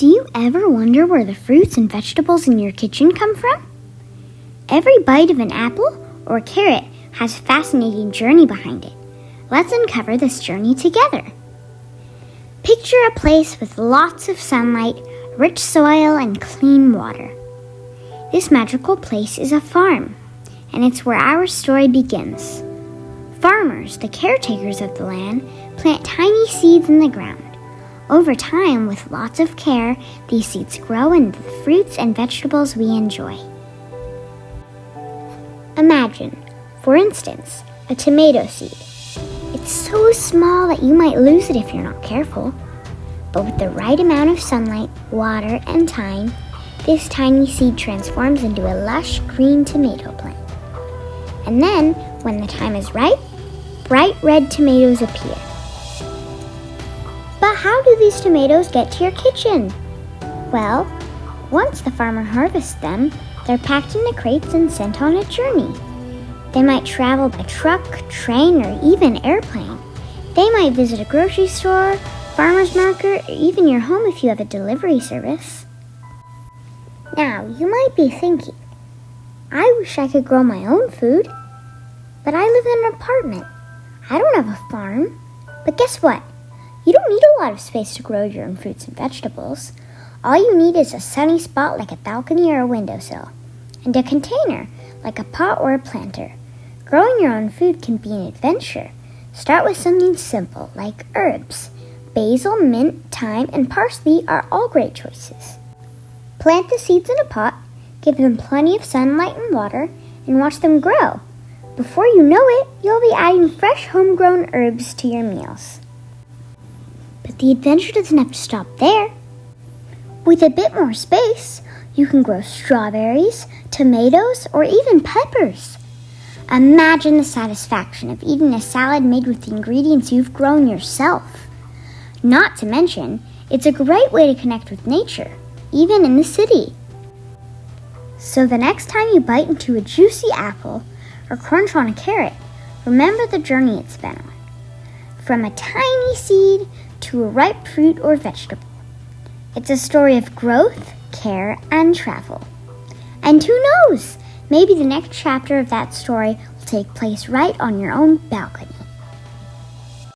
Do you ever wonder where the fruits and vegetables in your kitchen come from? Every bite of an apple or carrot has a fascinating journey behind it. Let's uncover this journey together. Picture a place with lots of sunlight, rich soil, and clean water. This magical place is a farm, and it's where our story begins. Farmers, the caretakers of the land, plant tiny seeds in the ground. Over time, with lots of care, these seeds grow into the fruits and vegetables we enjoy. Imagine, for instance, a tomato seed. It's so small that you might lose it if you're not careful. But with the right amount of sunlight, water, and time, this tiny seed transforms into a lush green tomato plant. And then, when the time is right, bright red tomatoes appear. But how do these tomatoes get to your kitchen? Well, once the farmer harvests them, they're packed into crates and sent on a journey. They might travel by truck, train, or even airplane. They might visit a grocery store, farmer's market, or even your home if you have a delivery service. Now, you might be thinking, I wish I could grow my own food, but I live in an apartment. I don't have a farm. But guess what? You don't need a lot of space to grow your own fruits and vegetables. All you need is a sunny spot like a balcony or a windowsill, and a container like a pot or a planter. Growing your own food can be an adventure. Start with something simple like herbs. Basil, mint, thyme, and parsley are all great choices. Plant the seeds in a pot, give them plenty of sunlight and water, and watch them grow. Before you know it, you'll be adding fresh homegrown herbs to your meals. But the adventure doesn't have to stop there. With a bit more space, you can grow strawberries, tomatoes, or even peppers. Imagine the satisfaction of eating a salad made with the ingredients you've grown yourself. Not to mention, it's a great way to connect with nature, even in the city. So the next time you bite into a juicy apple or crunch on a carrot, remember the journey it's been on. From a tiny seed to a ripe fruit or vegetable. It's a story of growth, care, and travel. And who knows, maybe the next chapter of that story will take place right on your own balcony.